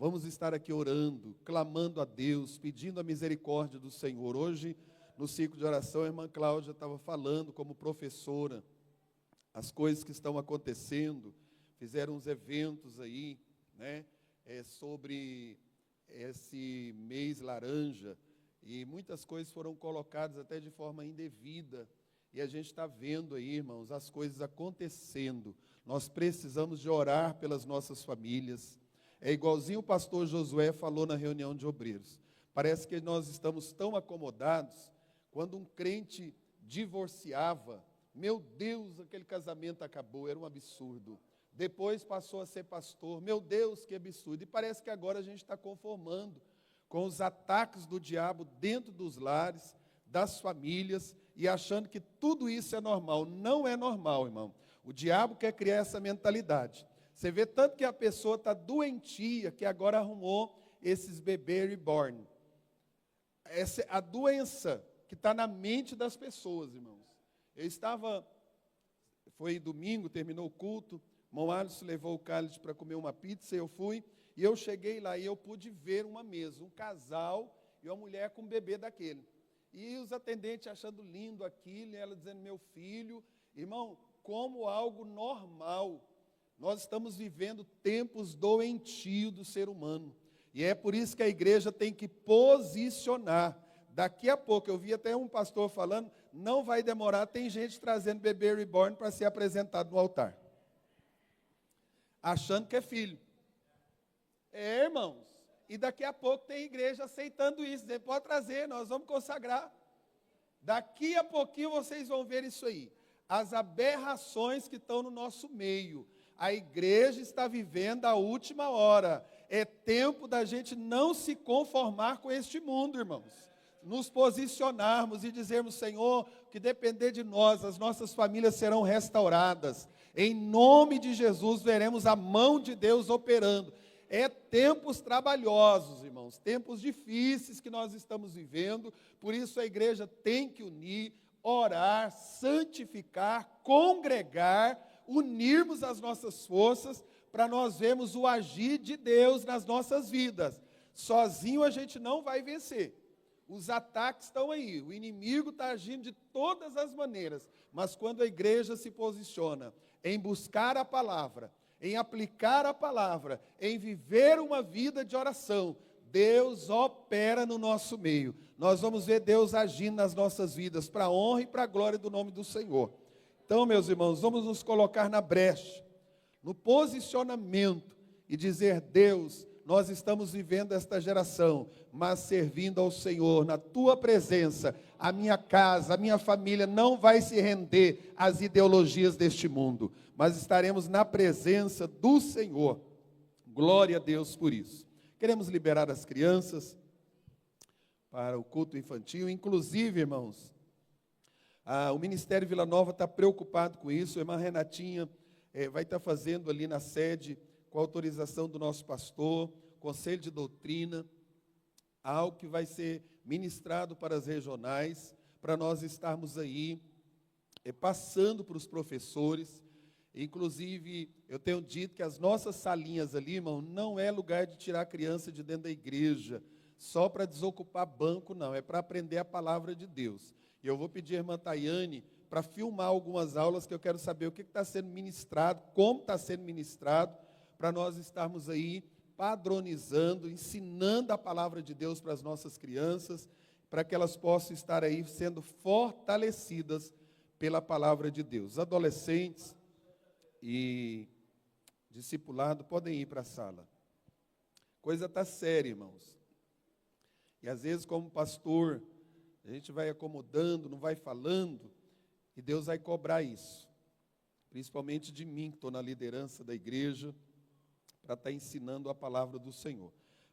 Vamos estar aqui orando, clamando a Deus, pedindo a misericórdia do Senhor. Hoje, no ciclo de oração, a irmã Cláudia estava falando como professora as coisas que estão acontecendo. Fizeram uns eventos aí, né, sobre esse mês laranja, e muitas coisas foram colocadas até de forma indevida, e a gente está vendo aí, irmãos, as coisas acontecendo. Nós precisamos de orar pelas nossas famílias. É igualzinho o pastor Josué falou na reunião de obreiros. Parece que nós estamos tão acomodados, quando um crente divorciava, meu Deus, aquele casamento acabou, era um absurdo. Depois passou a ser pastor, meu Deus, que absurdo. E parece que agora a gente está conformando com os ataques do diabo dentro dos lares, das famílias, e achando que tudo isso é normal. Não é normal, irmão. O diabo quer criar essa mentalidade. Você vê tanto que a pessoa está doentia, que agora arrumou esses bebês reborn. Essa é a doença que está na mente das pessoas, irmãos. Foi domingo, terminou o culto, irmão Alisson levou o cálice para comer uma pizza, eu fui, e eu cheguei lá e eu pude ver uma mesa, um casal e uma mulher com um bebê daquele. E os atendentes achando lindo aquilo, e ela dizendo, meu filho, irmão, como algo normal. Nós estamos vivendo tempos doentios do ser humano. E é por isso que a igreja tem que posicionar. Daqui a pouco, eu vi até um pastor falando, não vai demorar, tem gente trazendo bebê reborn para ser apresentado no altar. Achando que é filho. É, irmãos. E daqui a pouco tem igreja aceitando isso. Dizendo, pode trazer, nós vamos consagrar. Daqui a pouquinho vocês vão ver isso aí. As aberrações que estão no nosso meio. A igreja está vivendo a última hora. É tempo da gente não se conformar com este mundo, irmãos. Nos posicionarmos e dizermos, Senhor, que depender de nós, as nossas famílias serão restauradas. Em nome de Jesus, veremos a mão de Deus operando. É tempos trabalhosos, irmãos, tempos difíceis que nós estamos vivendo. Por isso a igreja tem que unir, orar, santificar, congregar, unirmos as nossas forças para nós vermos o agir de Deus nas nossas vidas. Sozinho a gente não vai vencer. Os ataques estão aí, o inimigo está agindo de todas as maneiras, mas quando a igreja se posiciona em buscar a palavra, em aplicar a palavra, em viver uma vida de oração, Deus opera no nosso meio. Nós vamos ver Deus agindo nas nossas vidas, para a honra e para a glória do nome do Senhor. Então, meus irmãos, vamos nos colocar na brecha, no posicionamento e dizer, Deus, nós estamos vivendo esta geração, mas servindo ao Senhor, na Tua presença, a minha casa, a minha família não vai se render às ideologias deste mundo, mas estaremos na presença do Senhor. Glória a Deus por isso. Queremos liberar as crianças para o culto infantil, inclusive, irmãos, o Ministério Vila Nova está preocupado com isso. A irmã Renatinha vai estar fazendo ali na sede, com a autorização do nosso pastor, Conselho de Doutrina, algo que vai ser ministrado para as regionais, para nós estarmos aí passando para os professores. Inclusive, eu tenho dito que as nossas salinhas ali, irmão, não é lugar de tirar a criança de dentro da igreja, só para desocupar banco, não, é para aprender a palavra de Deus. E eu vou pedir a irmã Tayane para filmar algumas aulas, que eu quero saber o que está sendo ministrado, como está sendo ministrado, para nós estarmos aí padronizando, ensinando a palavra de Deus para as nossas crianças, para que elas possam estar aí sendo fortalecidas pela palavra de Deus. Adolescentes e discipulado podem ir para a sala. Coisa está séria, irmãos. E às vezes, como pastor, a gente vai acomodando, não vai falando, e Deus vai cobrar isso. Principalmente de mim, que estou na liderança da igreja, para estar ensinando a palavra do Senhor.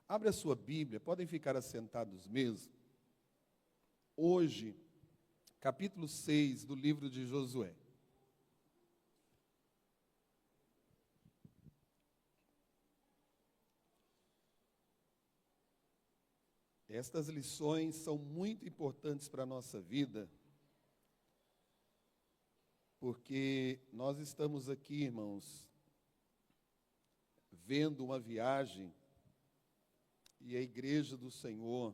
Abre a sua Bíblia, podem ficar assentados mesmo. Hoje, capítulo 6 do livro de Josué. Estas lições são muito importantes para a nossa vida, porque nós estamos aqui, irmãos, vendo uma viagem e a igreja do Senhor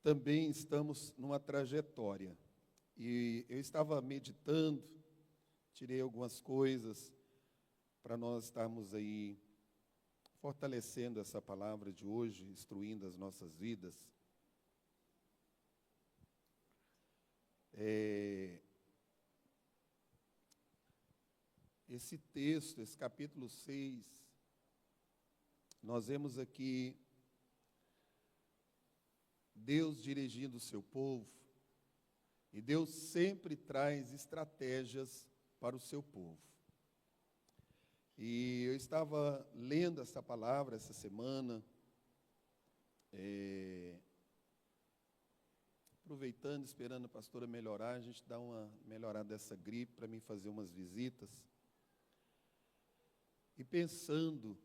também estamos numa trajetória. E eu estava meditando, tirei algumas coisas para nós estarmos aí fortalecendo essa palavra de hoje, instruindo as nossas vidas. Esse texto, esse capítulo 6, nós vemos aqui Deus dirigindo o seu povo, e Deus sempre traz estratégias para o seu povo. E eu estava lendo essa palavra essa semana, aproveitando, esperando a pastora melhorar, a gente dá uma melhorada dessa gripe para mim fazer umas visitas. E pensando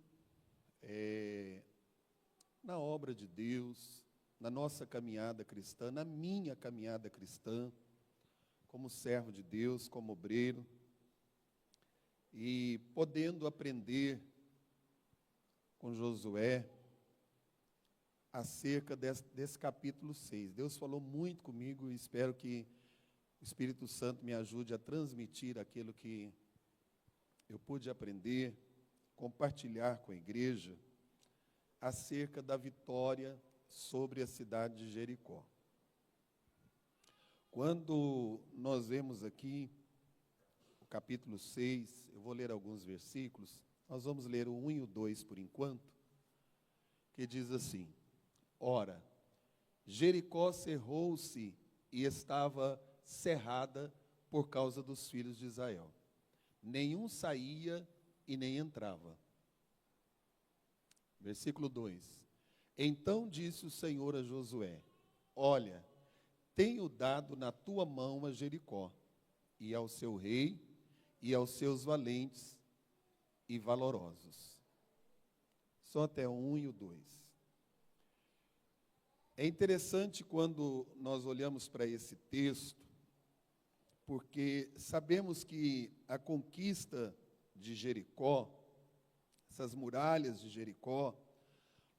na obra de Deus, na nossa caminhada cristã, na minha caminhada cristã, como servo de Deus, como obreiro, e podendo aprender com Josué acerca desse capítulo 6. Deus falou muito comigo e espero que o Espírito Santo me ajude a transmitir aquilo que eu pude aprender, compartilhar com a igreja acerca da vitória sobre a cidade de Jericó. Quando nós vemos aqui o capítulo 6, eu vou ler alguns versículos, nós vamos ler o 1 e o 2 por enquanto, que diz assim: Ora, Jericó cerrou-se e estava cerrada por causa dos filhos de Israel. Nenhum saía e nem entrava. Versículo 2. Então disse o Senhor a Josué: Olha, tenho dado na tua mão a Jericó, e ao seu rei, e aos seus valentes e valorosos. Só até o 1 e o 2. É interessante quando nós olhamos para esse texto, porque sabemos que a conquista de Jericó, essas muralhas de Jericó,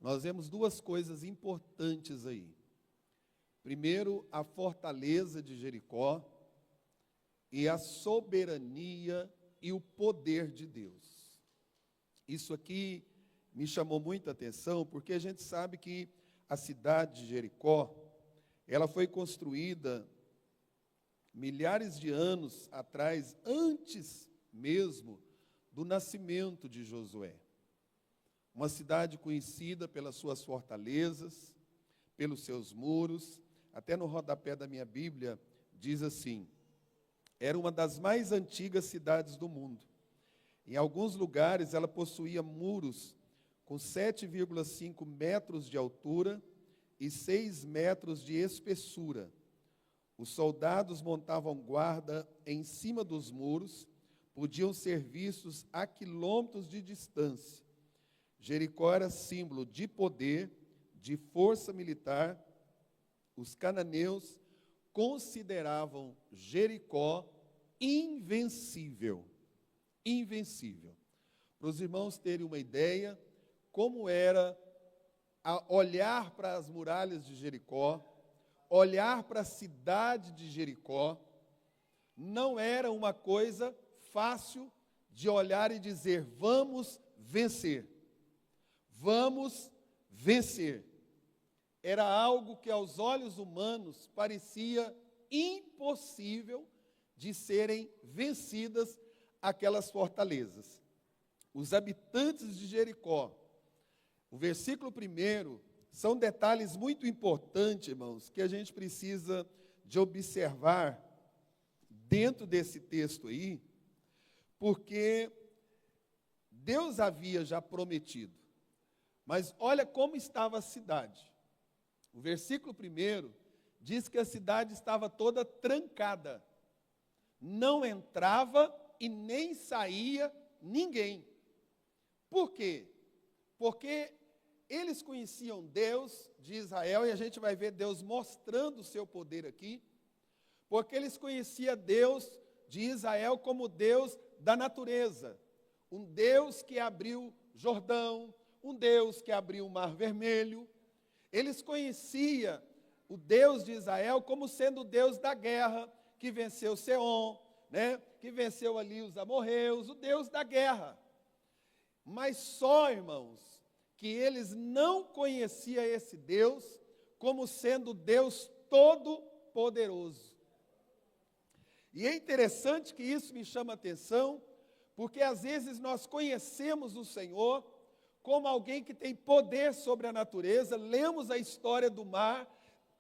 nós vemos duas coisas importantes aí. Primeiro, a fortaleza de Jericó e a soberania e o poder de Deus. Isso aqui me chamou muita atenção, porque a gente sabe que a cidade de Jericó, ela foi construída milhares de anos atrás, antes mesmo do nascimento de Josué. Uma cidade conhecida pelas suas fortalezas, pelos seus muros. Até no rodapé da minha Bíblia diz assim: era uma das mais antigas cidades do mundo. Em alguns lugares ela possuía muros com 7,5 metros de altura e 6 metros de espessura. Os soldados montavam guarda em cima dos muros, podiam ser vistos a quilômetros de distância. Jericó era símbolo de poder, de força militar. Os cananeus consideravam Jericó invencível. Invencível. Para os irmãos terem uma ideia, como era olhar para as muralhas de Jericó, olhar para a cidade de Jericó, não era uma coisa fácil de olhar e dizer: vamos vencer. Vamos vencer. Era algo que aos olhos humanos parecia impossível de serem vencidas aquelas fortalezas. Os habitantes de Jericó, o versículo 1, são detalhes muito importantes, irmãos, que a gente precisa de observar dentro desse texto aí, porque Deus havia já prometido. Mas olha como estava a cidade. O versículo 1 diz que a cidade estava toda trancada. Não entrava e nem saía ninguém. Por quê? Porque eles conheciam Deus de Israel, e a gente vai ver Deus mostrando o seu poder aqui, porque eles conheciam Deus de Israel como Deus da natureza, um Deus que abriu Jordão, um Deus que abriu o Mar Vermelho. Eles conheciam o Deus de Israel como sendo o Deus da guerra, que venceu Seom, né? Que venceu ali os amorreus, o Deus da guerra. Mas só, irmãos, que eles não conheciam esse Deus como sendo Deus todo-poderoso. E é interessante que isso me chama a atenção, porque às vezes nós conhecemos o Senhor como alguém que tem poder sobre a natureza, lemos a história do mar,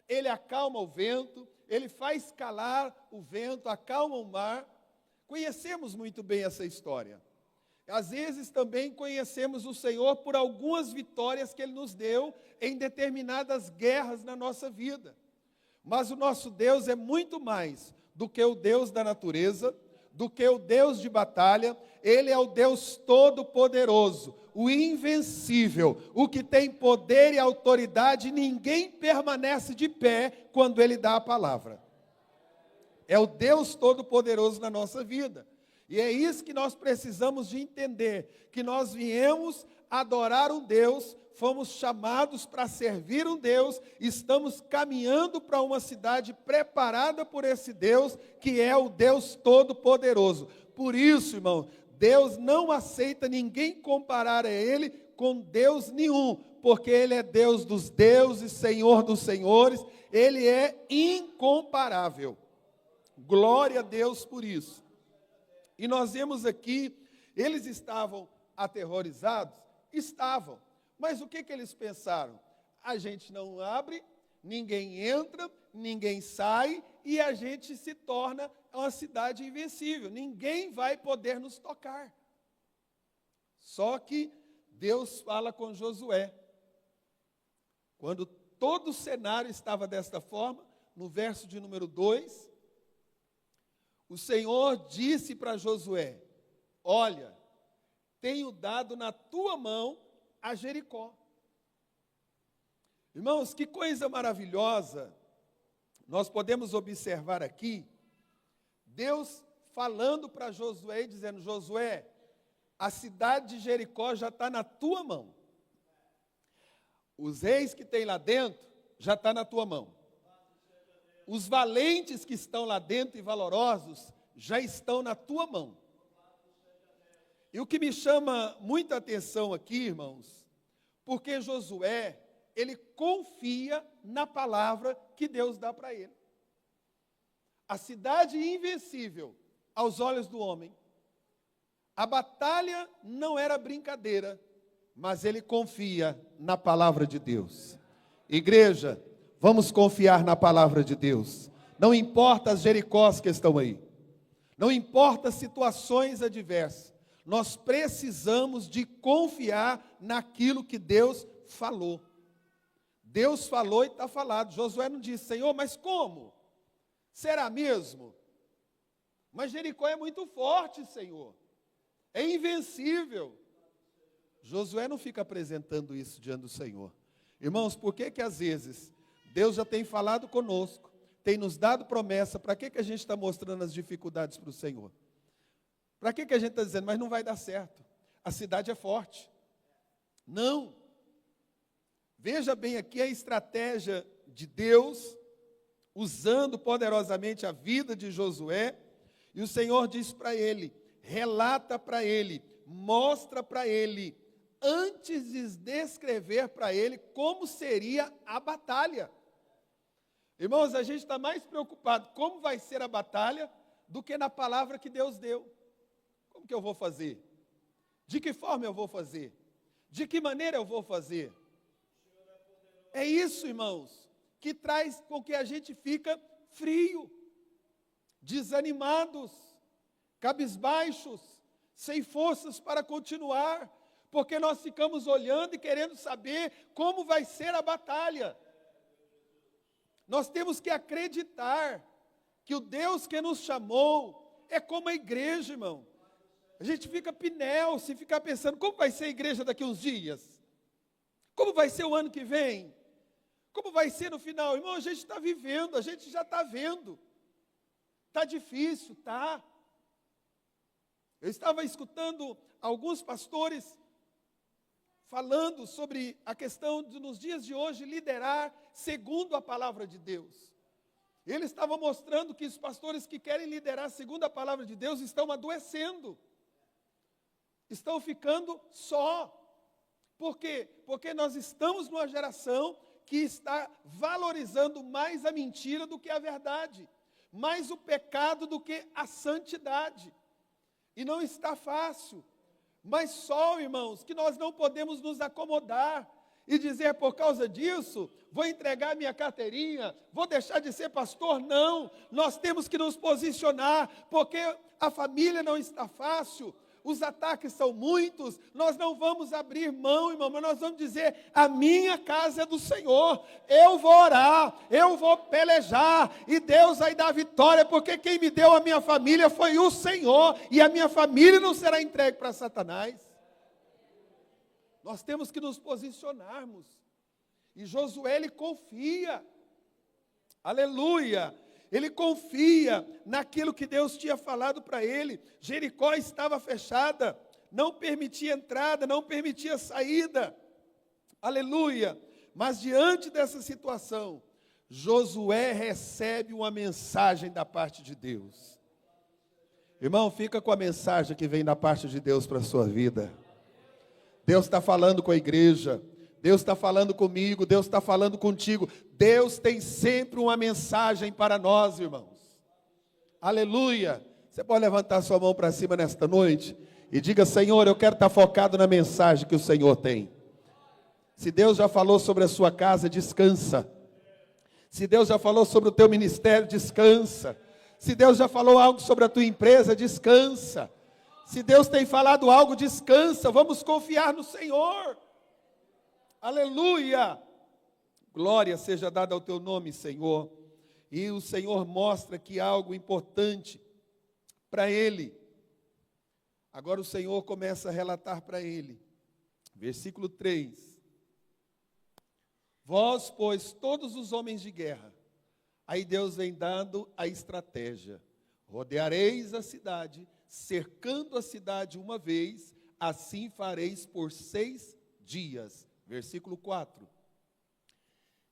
ele acalma o vento, ele faz calar o vento, acalma o mar. Conhecemos muito bem essa história. Às vezes também conhecemos o Senhor por algumas vitórias que Ele nos deu em determinadas guerras na nossa vida. Mas o nosso Deus é muito mais do que o Deus da natureza, do que o Deus de batalha. Ele é o Deus todo-poderoso, o invencível, o que tem poder e autoridade, e ninguém permanece de pé quando Ele dá a palavra. É o Deus todo-poderoso na nossa vida. E é isso que nós precisamos de entender, que nós viemos adorar um Deus, fomos chamados para servir um Deus, estamos caminhando para uma cidade preparada por esse Deus, que é o Deus Todo-Poderoso. Por isso, irmão, Deus não aceita ninguém comparar a Ele com Deus nenhum, porque Ele é Deus dos deuses, Senhor dos senhores, Ele é incomparável. Glória a Deus por isso. E nós vemos aqui, eles estavam aterrorizados? Estavam. Mas o que eles pensaram? A gente não abre, ninguém entra, ninguém sai, e a gente se torna uma cidade invencível. Ninguém vai poder nos tocar. Só que Deus fala com Josué. Quando todo o cenário estava desta forma, no verso de número 2, o Senhor disse para Josué: olha, tenho dado na tua mão a Jericó. Irmãos, que coisa maravilhosa nós podemos observar aqui, Deus falando para Josué e dizendo: Josué, a cidade de Jericó já está na tua mão. Os reis que tem lá dentro já está na tua mão. Os valentes que estão lá dentro e valorosos já estão na tua mão. E o que me chama muita atenção aqui, irmãos, porque Josué, ele confia na palavra que Deus dá para ele. A cidade invencível aos olhos do homem. A batalha não era brincadeira, mas ele confia na palavra de Deus. Igreja, vamos confiar na palavra de Deus. Não importa as Jericós que estão aí. Não importa as situações adversas. Nós precisamos de confiar naquilo que Deus falou. Deus falou e está falado. Josué não disse: Senhor, mas como? Será mesmo? Mas Jericó é muito forte, Senhor. É invencível. Josué não fica apresentando isso diante do Senhor. Irmãos, por que às vezes Deus já tem falado conosco, tem nos dado promessa, para que a gente está mostrando as dificuldades para o Senhor? Para que a gente está dizendo, mas não vai dar certo, a cidade é forte? Não. Veja bem aqui a estratégia de Deus, usando poderosamente a vida de Josué, e o Senhor diz para ele, relata para ele, mostra para ele, antes de descrever para ele como seria a batalha. Irmãos, a gente está mais preocupado como vai ser a batalha do que na palavra que Deus deu. Como que eu vou fazer? De que forma eu vou fazer? De que maneira eu vou fazer? É isso, irmãos, que traz com que a gente fica frio, desanimados, cabisbaixos, sem forças para continuar, porque nós ficamos olhando e querendo saber como vai ser a batalha. Nós temos que acreditar que o Deus que nos chamou é como a igreja, irmão. A gente fica pinel se ficar pensando, como vai ser a igreja daqui a uns dias? Como vai ser o ano que vem? Como vai ser no final? Irmão, a gente está vivendo, a gente já está vendo. Está difícil, tá? Eu estava escutando alguns pastores falando sobre a questão de, nos dias de hoje, liderar segundo a palavra de Deus. Ele estava mostrando que os pastores que querem liderar segundo a palavra de Deus estão adoecendo, estão ficando só. Por quê? Porque nós estamos numa geração que está valorizando mais a mentira do que a verdade, mais o pecado do que a santidade. E não está fácil, mas só, irmãos, que nós não podemos nos acomodar e dizer, por causa disso, vou entregar minha carteirinha, vou deixar de ser pastor. Não, nós temos que nos posicionar, porque a família não está fácil, os ataques são muitos, nós não vamos abrir mão, irmão, mas nós vamos dizer, a minha casa é do Senhor, eu vou orar, eu vou pelejar, e Deus vai dar vitória, porque quem me deu a minha família foi o Senhor, e a minha família não será entregue para Satanás. Nós temos que nos posicionarmos, e Josué, ele confia, aleluia, ele confia naquilo que Deus tinha falado para ele. Jericó estava fechada, não permitia entrada, não permitia saída. Aleluia. Mas diante dessa situação, Josué recebe uma mensagem da parte de Deus. Irmão, fica com a mensagem que vem da parte de Deus para a sua vida. Deus está falando com a igreja. Deus está falando comigo, Deus está falando contigo. Deus tem sempre uma mensagem para nós, irmãos. Aleluia. Você pode levantar sua mão para cima nesta noite e diga, Senhor, eu quero estar focado na mensagem que o Senhor tem. Se Deus já falou sobre a sua casa, descansa. Se Deus já falou sobre o teu ministério, descansa. Se Deus já falou algo sobre a tua empresa, descansa. Se Deus tem falado algo, descansa. Vamos confiar no Senhor. Aleluia! Glória seja dada ao teu nome, Senhor. E o Senhor mostra que há algo importante para ele. Agora o Senhor começa a relatar para ele. Versículo 3. Vós, pois, todos os homens de guerra. Aí Deus vem dando a estratégia. Rodeareis a cidade, cercando a cidade uma vez, assim fareis por 6 dias. Versículo 4.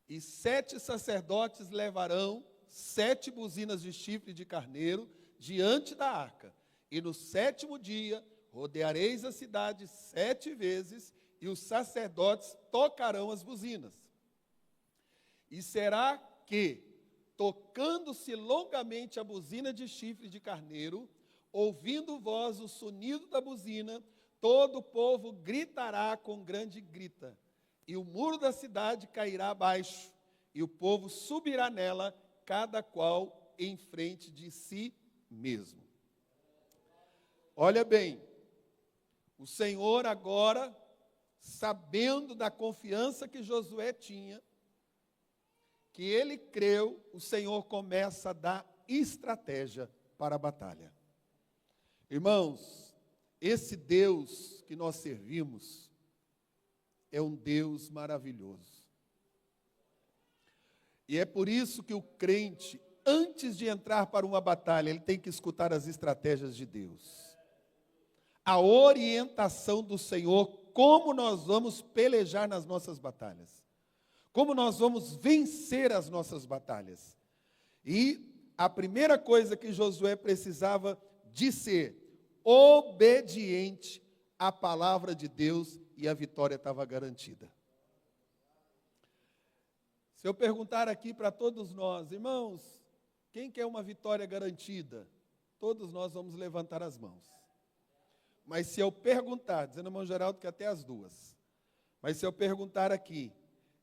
E 7 sacerdotes levarão 7 buzinas de chifre de carneiro diante da arca. E no 7º dia rodeareis a cidade 7 vezes, e os sacerdotes tocarão as buzinas. E será que, tocando-se longamente a buzina de chifre de carneiro, ouvindo vós o sonido da buzina, todo o povo gritará com grande grita, e o muro da cidade cairá abaixo, e o povo subirá nela, cada qual em frente de si mesmo. Olha bem, o Senhor agora, sabendo da confiança que Josué tinha, que ele creu, o Senhor começa a dar estratégia para a batalha. Irmãos, esse Deus que nós servimos é um Deus maravilhoso. E é por isso que o crente, antes de entrar para uma batalha, ele tem que escutar as estratégias de Deus. A orientação do Senhor, como nós vamos pelejar nas nossas batalhas. Como nós vamos vencer as nossas batalhas. E a primeira coisa que Josué precisava de ser obediente à palavra de Deus, e a vitória estava garantida. Se eu perguntar aqui para todos nós, irmãos, quem quer uma vitória garantida? Todos nós vamos levantar as mãos. Mas se eu perguntar, dizendo irmão Geraldo que até as 2, mas se eu perguntar aqui,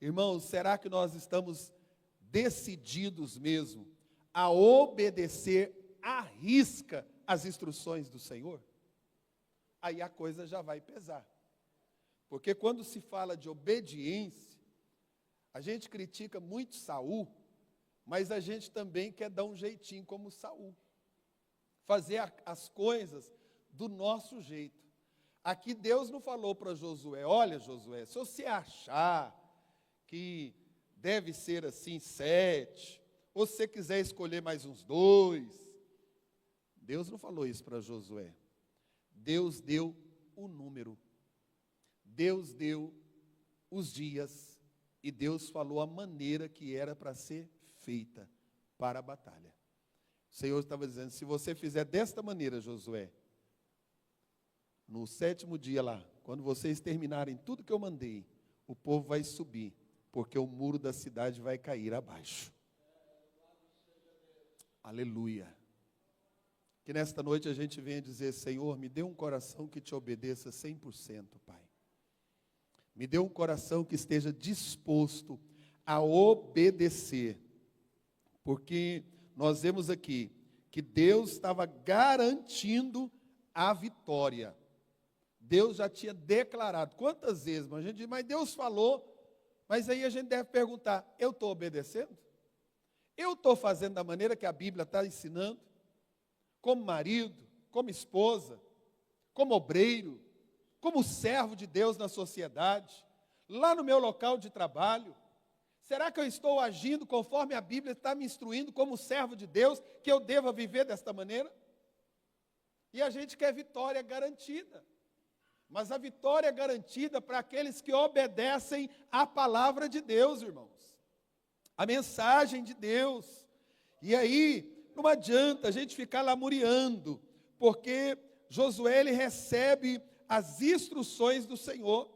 irmãos, será que nós estamos decididos mesmo a obedecer à risca as instruções do Senhor? Aí a coisa já vai pesar. Porque quando se fala de obediência, a gente critica muito Saul, mas a gente também quer dar um jeitinho como Saul. Fazer as coisas do nosso jeito. Aqui Deus não falou para Josué, olha Josué, se você achar que deve ser assim 7, ou se você quiser escolher mais uns 2, Deus não falou isso para Josué. Deus deu o número. Deus deu os dias e Deus falou a maneira que era para ser feita para a batalha. O Senhor estava dizendo, se você fizer desta maneira, Josué, no 7º dia lá, quando vocês terminarem tudo que eu mandei, o povo vai subir, porque o muro da cidade vai cair abaixo. Aleluia. Que nesta noite a gente venha dizer, Senhor, me dê um coração que te obedeça 100%, Pai. Me dê um coração que esteja disposto a obedecer. Porque nós vemos aqui que Deus estava garantindo a vitória. Deus já tinha declarado. Quantas vezes? Mas a gente diz, mas Deus falou. Mas aí a gente deve perguntar, eu estou obedecendo? Eu estou fazendo da maneira que a Bíblia está ensinando? Como marido, como esposa, como obreiro, como servo de Deus na sociedade, lá no meu local de trabalho? Será que eu estou agindo conforme a Bíblia está me instruindo como servo de Deus, que eu deva viver desta maneira? E a gente quer vitória garantida. Mas a vitória é garantida para aqueles que obedecem à palavra de Deus, irmãos. A mensagem de Deus. E aí, não adianta a gente ficar lamuriando, porque Josué ele recebe as instruções do Senhor.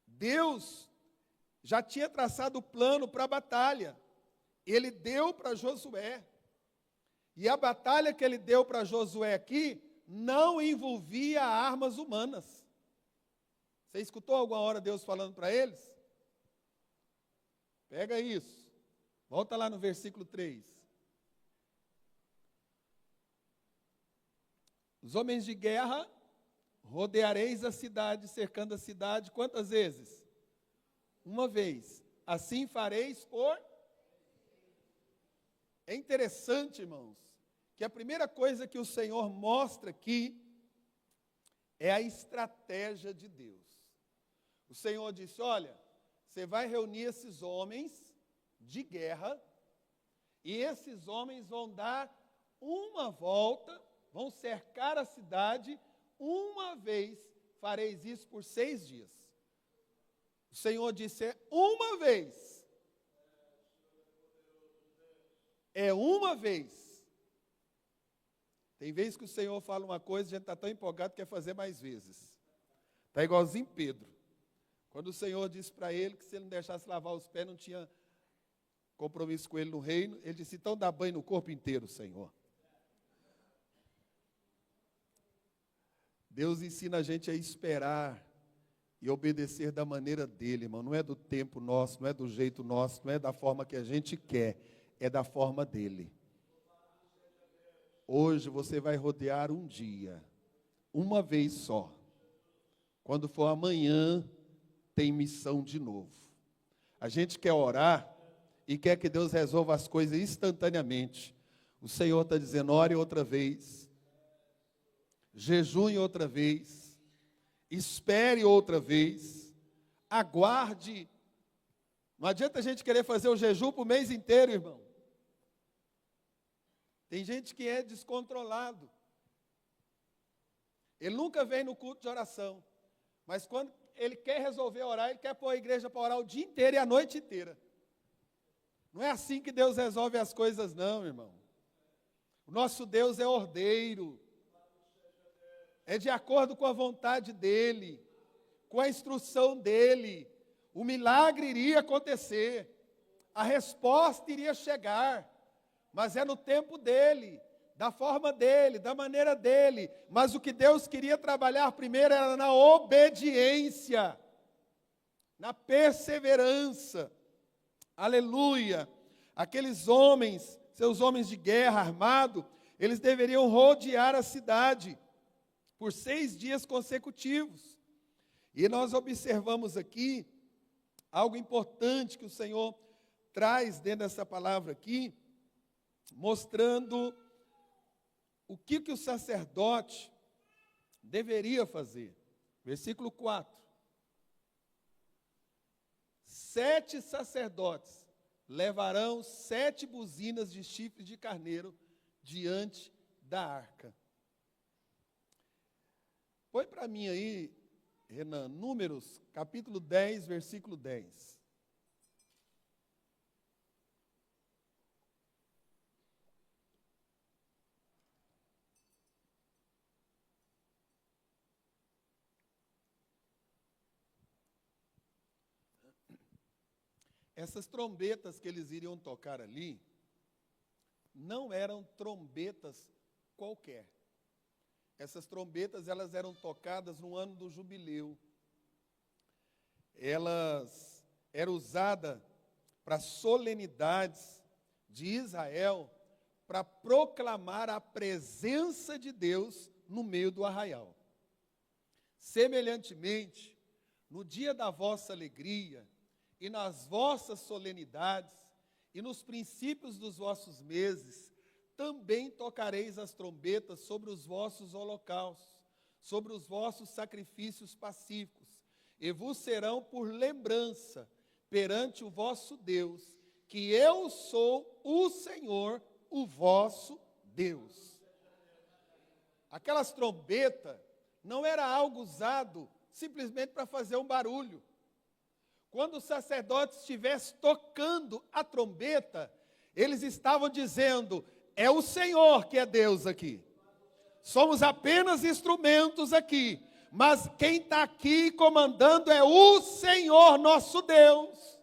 Deus já tinha traçado o plano para a batalha. Ele deu para Josué. E a batalha que ele deu para Josué aqui não envolvia armas humanas. Você escutou alguma hora Deus falando para eles? Pega isso. Volta lá no versículo 3. Os homens de guerra, rodeareis a cidade, cercando a cidade, quantas vezes? Uma vez. Assim fareis por... É interessante, irmãos, que a primeira coisa que o Senhor mostra aqui é a estratégia de Deus. O Senhor disse, olha, você vai reunir esses homens de guerra, e esses homens vão dar uma volta, vão cercar a cidade, uma vez, fareis isso por 6 dias. O Senhor disse, é uma vez. É uma vez. Tem vezes que o Senhor fala uma coisa, a gente está tão empolgado que quer fazer mais vezes. Está igualzinho Pedro. Quando o Senhor disse para ele que se ele não deixasse lavar os pés, não tinha compromisso com ele no reino, ele disse, então dá banho no corpo inteiro, Senhor. Deus ensina a gente a esperar e obedecer da maneira dele, irmão. Não é do tempo nosso, não é do jeito nosso, não é da forma que a gente quer, é da forma dele. Hoje você vai rodear um dia, uma vez só. Quando for amanhã, tem missão de novo. A gente quer orar e quer que Deus resolva as coisas instantaneamente. O Senhor está dizendo, ore outra vez, jejue outra vez, espere outra vez, aguarde. Não adianta a gente querer fazer o jejum para o mês inteiro, irmão. Tem gente que é descontrolado. Ele nunca vem no culto de oração, mas quando ele quer resolver orar, ele quer pôr a igreja para orar o dia inteiro e a noite inteira. Não é assim que Deus resolve as coisas, não, irmão. O nosso Deus é ordeiro. É de acordo com a vontade dEle, com a instrução dEle. O milagre iria acontecer, a resposta iria chegar, mas é no tempo dEle, da forma dEle, da maneira dEle. Mas o que Deus queria trabalhar primeiro era na obediência, na perseverança. Aleluia! Aqueles homens, seus homens de guerra armados, eles deveriam rodear a cidade por 6 dias consecutivos. E nós observamos aqui algo importante que o Senhor traz dentro dessa palavra aqui, mostrando o que o sacerdote deveria fazer. Versículo 4. 7 sacerdotes levarão 7 buzinas de chifre de carneiro diante da arca. Põe para mim aí Renan, Números, capítulo 10, versículo 10. Essas trombetas que eles iriam tocar ali, não eram trombetas qualquer. Essas trombetas, elas eram tocadas no ano do jubileu. Elas eram usadas para solenidades de Israel, para proclamar a presença de Deus no meio do arraial. Semelhantemente, no dia da vossa alegria, e nas vossas solenidades, e nos princípios dos vossos meses, também tocareis as trombetas sobre os vossos holocaustos, sobre os vossos sacrifícios pacíficos, e vos serão por lembrança perante o vosso Deus, que eu sou o Senhor, o vosso Deus. Aquelas trombetas não era algo usado simplesmente para fazer um barulho. Quando o sacerdote estivesse tocando a trombeta, eles estavam dizendo: é o Senhor que é Deus aqui. Somos apenas instrumentos aqui, mas quem está aqui comandando é o Senhor nosso Deus.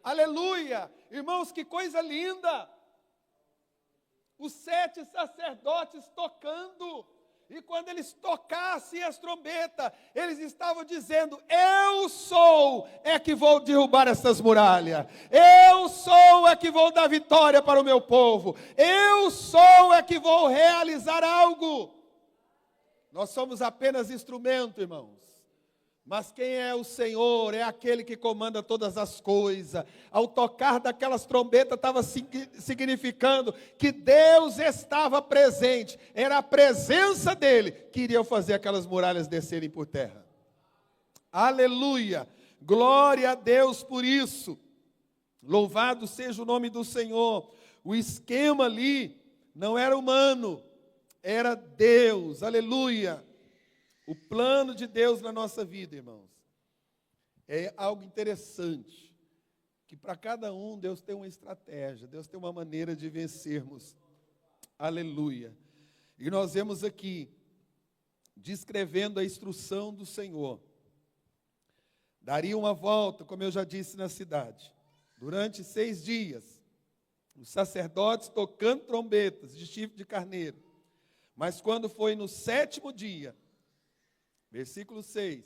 Aleluia! Irmãos, que coisa linda! Os 7 sacerdotes tocando. E quando eles tocassem as trombetas, eles estavam dizendo: eu sou é que vou derrubar essas muralhas. Eu sou é que vou dar vitória para o meu povo. Eu sou é que vou realizar algo. Nós somos apenas instrumento, irmãos. Mas quem é o Senhor é aquele que comanda todas as coisas. Ao tocar daquelas trombetas estava significando que Deus estava presente. Era a presença dele que iria fazer aquelas muralhas descerem por terra. Aleluia! Glória a Deus por isso. Louvado seja o nome do Senhor. O esquema ali não era humano, era Deus. Aleluia! O plano de Deus na nossa vida, irmãos, é algo interessante, que para cada um Deus tem uma estratégia, Deus tem uma maneira de vencermos. Aleluia. E nós vemos aqui, descrevendo a instrução do Senhor. Daria uma volta, como eu já disse, na cidade, durante 6 dias, os sacerdotes tocando trombetas de chifre de carneiro. Mas quando foi no 7º dia, versículo 6.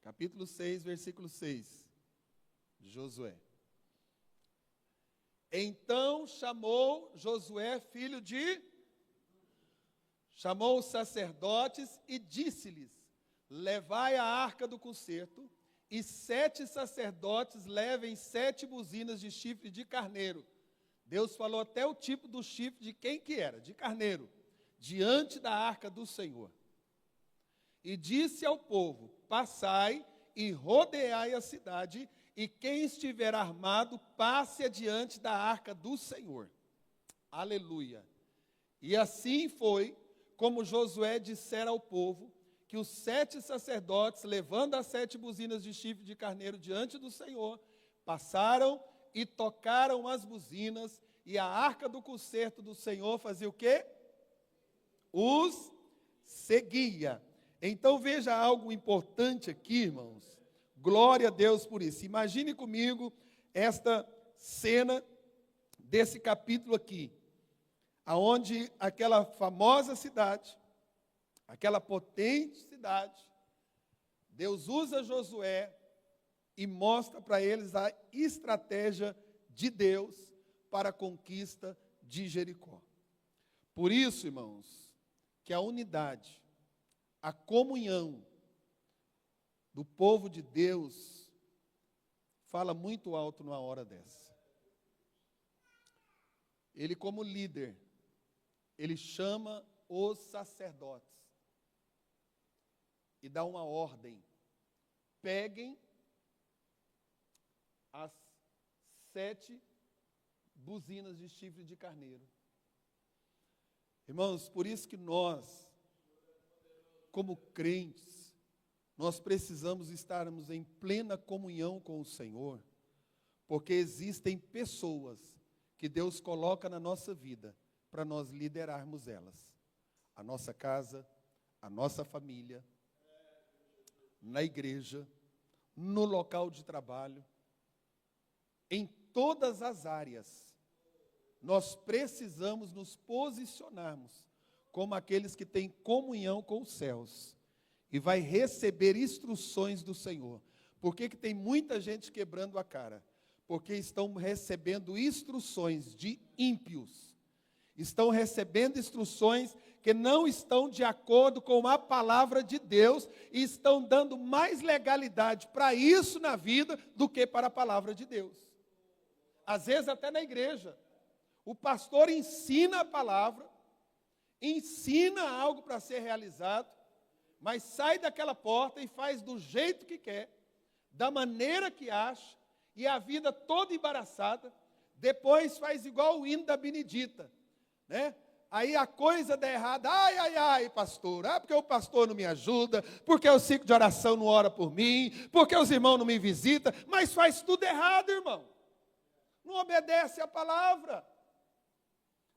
Capítulo 6, versículo 6. De Josué. Então chamou Josué, filho de... Chamou os sacerdotes e disse-lhes: levai a arca do concerto, e 7 sacerdotes levem 7 buzinas de chifre de carneiro. Deus falou até o tipo do chifre de quem que era, de carneiro, diante da arca do Senhor. E disse ao povo: passai e rodeai a cidade, e quem estiver armado, passe adiante da arca do Senhor. Aleluia. E assim foi como Josué dissera ao povo, que os 7 sacerdotes, levando as 7 buzinas de chifre de carneiro diante do Senhor, passaram e tocaram as buzinas, e a arca do concerto do Senhor fazia o quê? Os seguia. Então veja algo importante aqui, irmãos. Glória a Deus por isso. Imagine comigo esta cena desse capítulo aqui, aonde aquela famosa cidade, aquela potente cidade, Deus usa Josué e mostra para eles a estratégia de Deus para a conquista de Jericó. Por isso, irmãos, que a unidade, a comunhão do povo de Deus fala muito alto numa hora dessa. Ele, como líder, ele chama os sacerdotes e dá uma ordem: peguem as 7 buzinas de chifre de carneiro. Irmãos, por isso que nós, como crentes, nós precisamos estarmos em plena comunhão com o Senhor, porque existem pessoas que Deus coloca na nossa vida para nós liderarmos elas. A nossa casa, a nossa família, na igreja, no local de trabalho, em todas as áreas, nós precisamos nos posicionarmos como aqueles que têm comunhão com os céus e vai receber instruções do Senhor. Por que tem muita gente quebrando a cara? Porque estão recebendo instruções de ímpios, estão recebendo instruções que não estão de acordo com a palavra de Deus e estão dando mais legalidade para isso na vida do que para a palavra de Deus. Às vezes até na igreja, o pastor ensina a palavra, ensina algo para ser realizado, mas sai daquela porta e faz do jeito que quer, da maneira que acha, e a vida toda embaraçada, depois faz igual o hino da Benedita, né? Aí a coisa dá errada, ai, ai, ai, pastor, porque o pastor não me ajuda, porque o ciclo de oração não ora por mim, porque os irmãos não me visitam, mas faz tudo errado, irmão. Não obedece a palavra.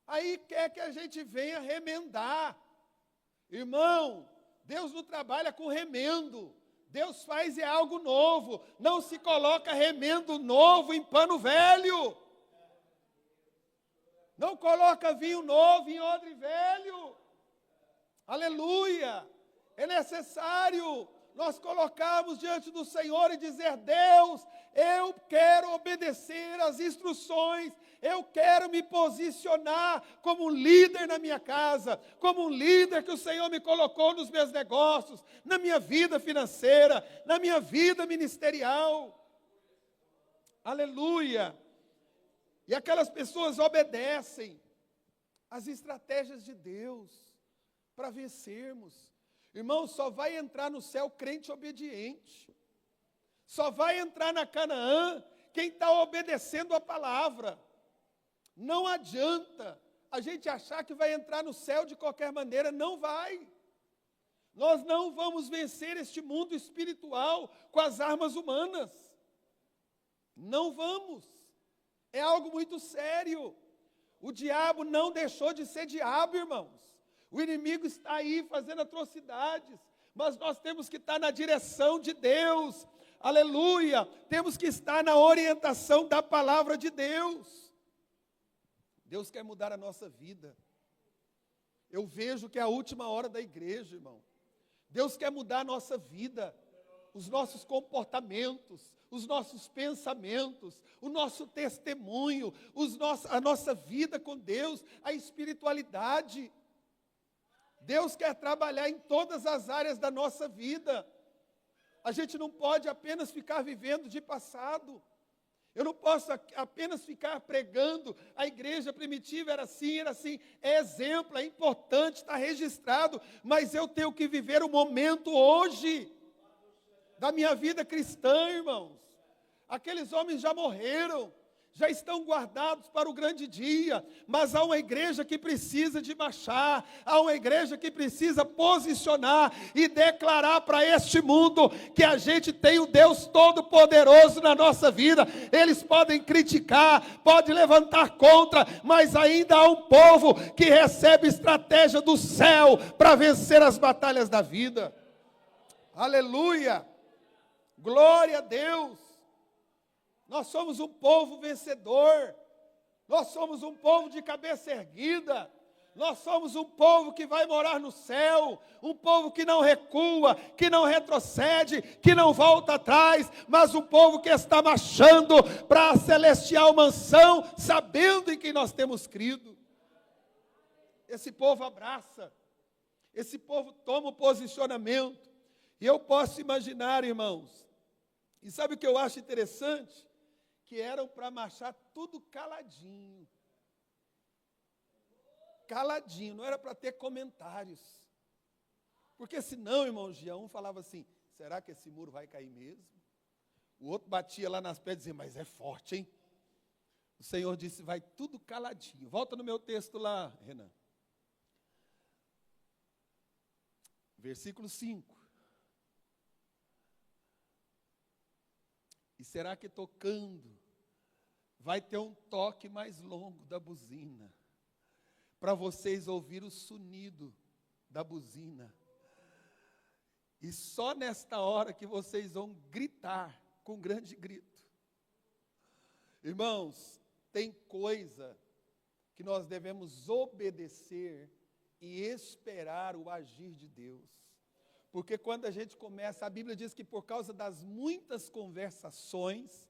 Aí quer que a gente venha remendar. Irmão, Deus não trabalha com remendo. Deus faz algo novo. Não se coloca remendo novo em pano velho. Não coloca vinho novo em odre velho. Aleluia. É necessário nós colocarmos diante do Senhor e dizer: Deus, eu quero obedecer às instruções, eu quero me posicionar como um líder na minha casa, como um líder que o Senhor me colocou nos meus negócios, na minha vida financeira, na minha vida ministerial. Aleluia. E aquelas pessoas obedecem às estratégias de Deus para vencermos. Irmão, só vai entrar no céu crente obediente. Só vai entrar na Canaã quem está obedecendo a palavra. Não adianta a gente achar que vai entrar no céu de qualquer maneira, não vai. Nós não vamos vencer este mundo espiritual com as armas humanas. Não vamos. É algo muito sério. O diabo não deixou de ser diabo, irmãos. O inimigo está aí fazendo atrocidades, mas nós temos que estar na direção de Deus. Aleluia! Temos que estar na orientação da palavra de Deus. Deus quer mudar a nossa vida. Eu vejo que é a última hora da igreja, irmão. Deus quer mudar a nossa vida, os nossos comportamentos, os nossos pensamentos, o nosso testemunho, a nossa vida com Deus, a espiritualidade. Deus quer trabalhar em todas as áreas da nossa vida. A gente não pode apenas ficar vivendo de passado. Eu não posso apenas ficar pregando. A igreja primitiva era assim, era assim. É exemplo, é importante, está registrado. Mas eu tenho que viver o momento hoje da minha vida cristã, irmãos. Aqueles homens já morreram, já estão guardados para o grande dia, mas há uma igreja que precisa de marchar, há uma igreja que precisa posicionar e declarar para este mundo que a gente tem o Deus Todo-Poderoso na nossa vida. Eles podem criticar, podem levantar contra, mas ainda há um povo que recebe estratégia do céu para vencer as batalhas da vida. Aleluia! Glória a Deus! Nós somos um povo vencedor, nós somos um povo de cabeça erguida, nós somos um povo que vai morar no céu, um povo que não recua, que não retrocede, que não volta atrás, mas um povo que está marchando para a celestial mansão, sabendo em quem nós temos crido. Esse povo abraça, esse povo toma o posicionamento, e eu posso imaginar, irmãos, e sabe o que eu acho interessante? Que eram para marchar tudo caladinho. Caladinho, não era para ter comentários. Porque senão, irmão Gia, um falava assim: será que esse muro vai cair mesmo? O outro batia lá nas pedras e dizia: mas é forte, hein? O Senhor disse: vai tudo caladinho. Volta no meu texto lá, Renan. Versículo 5. E será que tocando, vai ter um toque mais longo da buzina, para vocês ouvir o sonido da buzina. E só nesta hora que vocês vão gritar, com grande grito. Irmãos, tem coisa que nós devemos obedecer e esperar o agir de Deus. Porque quando a gente começa, a Bíblia diz que por causa das muitas conversações,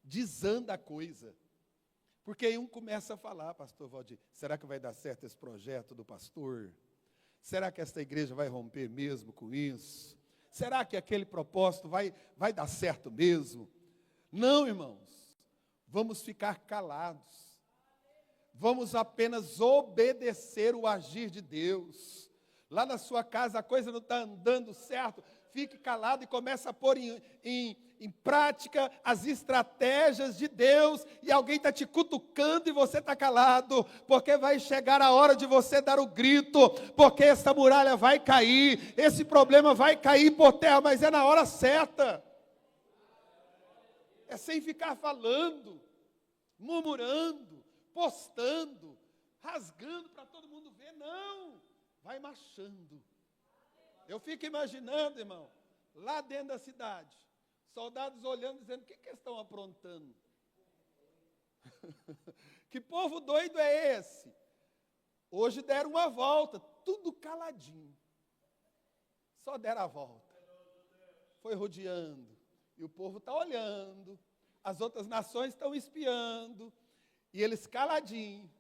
desanda a coisa. Porque aí um começa a falar, pastor Valdir, será que vai dar certo esse projeto do pastor? Será que esta igreja vai romper mesmo com isso? Será que aquele propósito vai dar certo mesmo? Não, irmãos, vamos ficar calados. Vamos apenas obedecer o agir de Deus. Lá na sua casa a coisa não está andando certo, fique calado e comece a pôr em prática as estratégias de Deus, e alguém está te cutucando e você está calado, porque vai chegar a hora de você dar o grito, porque essa muralha vai cair, esse problema vai cair por terra, mas é na hora certa. É sem ficar falando, murmurando, postando, rasgando para todo mundo ver, não. Vai marchando. Eu fico imaginando, irmão, lá dentro da cidade, soldados olhando, dizendo, o que eles estão aprontando? Que povo doido é esse? Hoje deram uma volta, tudo caladinho. Só deram a volta. Foi rodeando. E o povo está olhando. As outras nações estão espiando. E eles caladinho.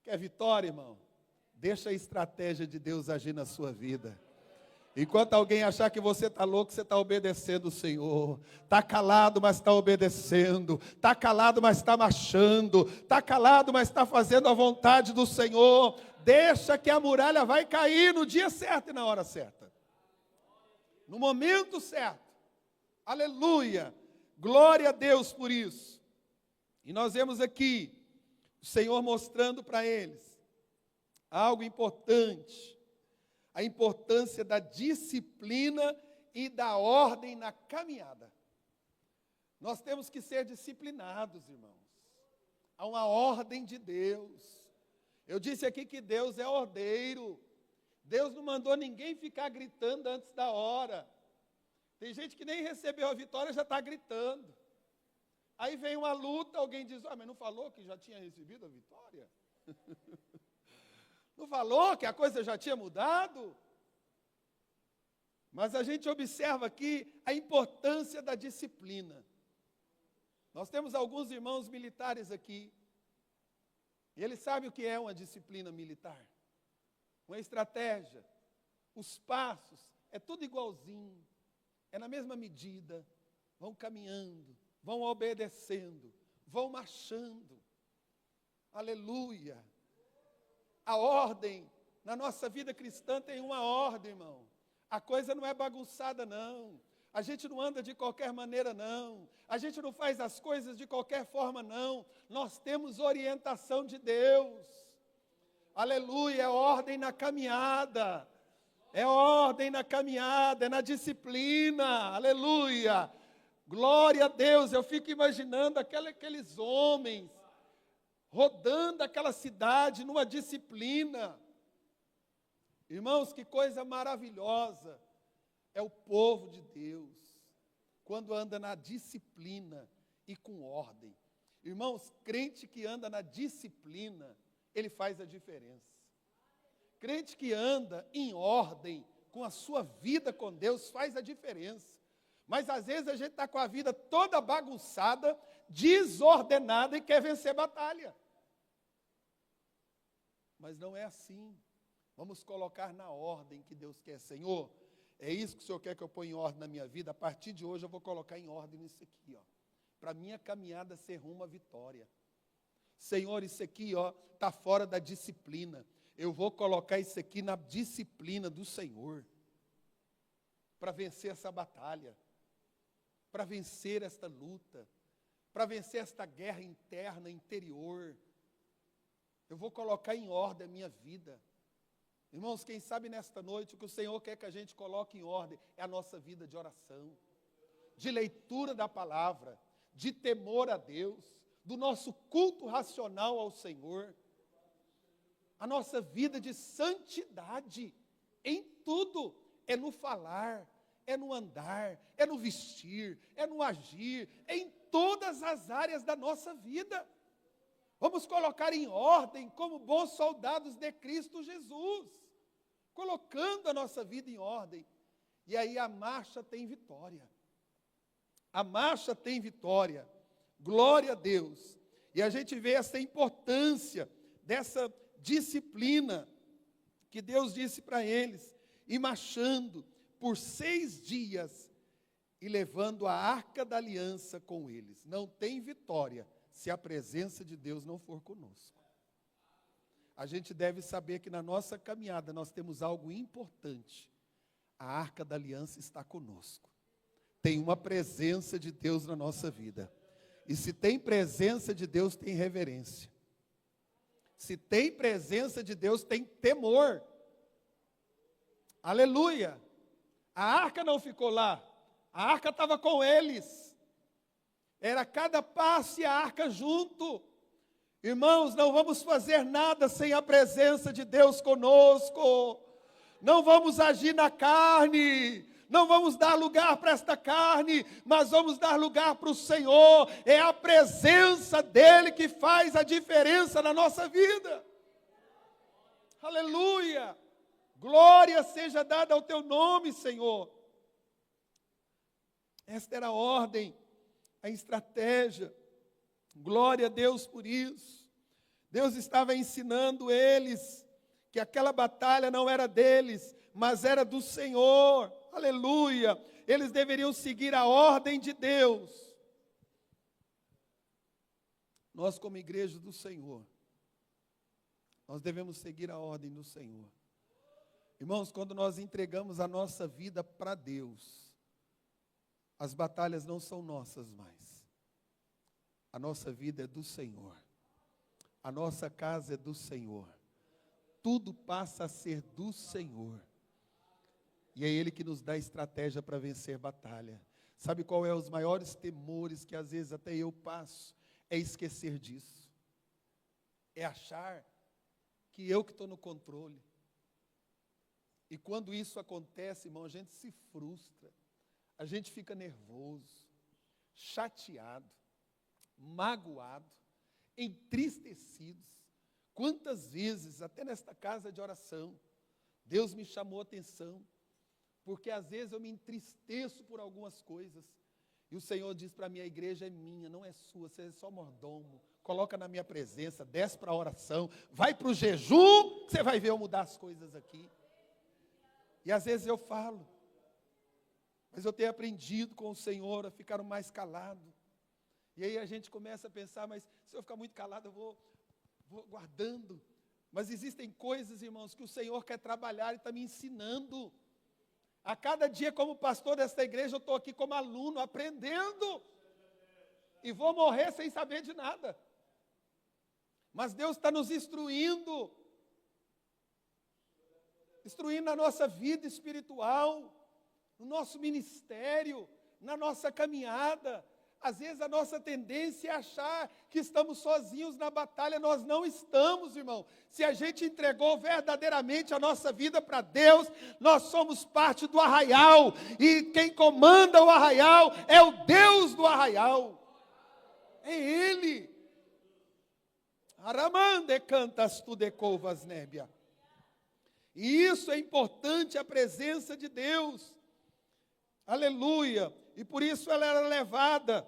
Quer vitória, irmão? Deixa a estratégia de Deus agir na sua vida. Enquanto alguém achar que você está louco, você está obedecendo o Senhor. Está calado, mas está obedecendo. Está calado, mas está marchando. Está calado, mas está fazendo a vontade do Senhor. Deixa que a muralha vai cair no dia certo e na hora certa. No momento certo. Aleluia. Glória a Deus por isso. E nós vemos aqui o Senhor mostrando para eles algo importante, a importância da disciplina e da ordem na caminhada. Nós temos que ser disciplinados, irmãos. Há uma ordem de Deus. Eu disse aqui que Deus é ordeiro. Deus não mandou ninguém ficar gritando antes da hora. Tem gente que nem recebeu a vitória já está gritando. Aí vem uma luta, alguém diz, mas não falou que já tinha recebido a vitória? Não falou que a coisa já tinha mudado? Mas a gente observa aqui a importância da disciplina. Nós temos alguns irmãos militares aqui, e eles sabem o que é uma disciplina militar. Uma estratégia, os passos, é tudo igualzinho, é na mesma medida, vão caminhando, vão obedecendo, vão marchando. Aleluia! A ordem, na nossa vida cristã tem uma ordem, irmão. A coisa não é bagunçada, não. A gente não anda de qualquer maneira, não. A gente não faz as coisas de qualquer forma, não. Nós temos orientação de Deus. Aleluia, é ordem na caminhada. É ordem na caminhada, é na disciplina. Aleluia. Glória a Deus. Eu fico imaginando aqueles homens rodando aquela cidade numa disciplina. Irmãos, que coisa maravilhosa é o povo de Deus, quando anda na disciplina e com ordem. Irmãos, crente que anda na disciplina, ele faz a diferença. Crente que anda em ordem, com a sua vida com Deus, faz a diferença. Mas às vezes a gente está com a vida toda bagunçada, desordenada e quer vencer batalha. Mas não é assim. Vamos colocar na ordem que Deus quer. Senhor, é isso que o Senhor quer que eu ponha em ordem na minha vida? A partir de hoje eu vou colocar em ordem isso aqui, para a minha caminhada ser rumo à vitória. Senhor, isso aqui, está fora da disciplina. Eu vou colocar isso aqui na disciplina do Senhor, para vencer essa batalha, para vencer esta luta, para vencer esta guerra interna, interior. Eu vou colocar em ordem a minha vida. Irmãos, quem sabe nesta noite o que o Senhor quer que a gente coloque em ordem é a nossa vida de oração, de leitura da palavra, de temor a Deus, do nosso culto racional ao Senhor, a nossa vida de santidade em tudo, é no falar, é no andar, é no vestir, é no agir, em todas as áreas da nossa vida. Vamos colocar em ordem como bons soldados de Cristo Jesus, colocando a nossa vida em ordem. E aí a marcha tem vitória. A marcha tem vitória. Glória a Deus. E a gente vê essa importância dessa disciplina que Deus disse para eles, e marchando por 6 dias e levando a arca da aliança com eles. Não tem vitória se a presença de Deus não for conosco. A gente deve saber que na nossa caminhada nós temos algo importante. A arca da aliança está conosco. Tem uma presença de Deus na nossa vida. E se tem presença de Deus, tem reverência. Se tem presença de Deus, tem temor. Aleluia! A arca não ficou lá. A arca estava com eles. Era cada passo e a arca junto. Irmãos, não vamos fazer nada sem a presença de Deus conosco. Não vamos agir na carne. Não vamos dar lugar para esta carne, mas vamos dar lugar para o Senhor. É a presença dEle que faz a diferença na nossa vida. Aleluia! Glória seja dada ao Teu nome, Senhor. Esta era a ordem, a estratégia. Glória a Deus por isso. Deus estava ensinando eles que aquela batalha não era deles, mas era do Senhor. Aleluia! Eles deveriam seguir a ordem de Deus. Nós, como igreja do Senhor, nós devemos seguir a ordem do Senhor. Irmãos, quando nós entregamos a nossa vida para Deus, as batalhas não são nossas mais. A nossa vida é do Senhor. A nossa casa é do Senhor. Tudo passa a ser do Senhor. E é Ele que nos dá estratégia para vencer batalha. Sabe qual é os maiores temores que às vezes até eu passo? É esquecer disso. É achar que eu que estou no controle. E quando isso acontece, irmão, a gente se frustra. A gente fica nervoso, chateado, magoado, entristecidos. Quantas vezes, até nesta casa de oração, Deus me chamou a atenção, porque às vezes eu me entristeço por algumas coisas, e o Senhor diz para mim, a igreja é minha, não é sua, você é só mordomo, coloca na minha presença, desce para a oração, vai para o jejum, você vai ver eu mudar as coisas aqui. E às vezes eu falo, mas eu tenho aprendido com o Senhor a ficar mais calado. E aí a gente começa a pensar, mas se eu ficar muito calado, eu vou guardando. Mas existem coisas, irmãos, que o Senhor quer trabalhar e está me ensinando. A cada dia, como pastor desta igreja, eu estou aqui como aluno, aprendendo. E vou morrer sem saber de nada. Mas Deus está nos instruindo. Instruindo a nossa vida espiritual, no nosso ministério, na nossa caminhada. Às vezes a nossa tendência é achar que estamos sozinhos na batalha. Nós não estamos, irmão. Se a gente entregou verdadeiramente a nossa vida para Deus, nós somos parte do arraial. E quem comanda o arraial é o Deus do arraial. É Ele. Aramande cantas tu de covas nébia. E isso é importante, a presença de Deus. Aleluia. E por isso ela era levada,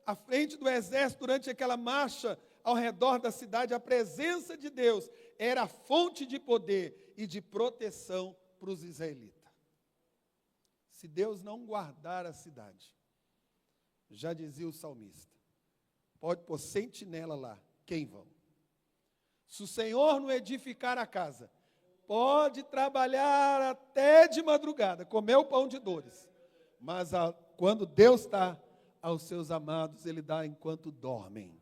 à frente do exército durante aquela marcha ao redor da cidade. A presença de Deus era a fonte de poder e de proteção para os israelitas. Se Deus não guardar a cidade, já dizia o salmista, pode pôr sentinela lá, quem vão? Se o Senhor não edificar a casa, pode trabalhar até de madrugada, comer o pão de dores. Mas quando Deus está aos seus amados, Ele dá enquanto dormem.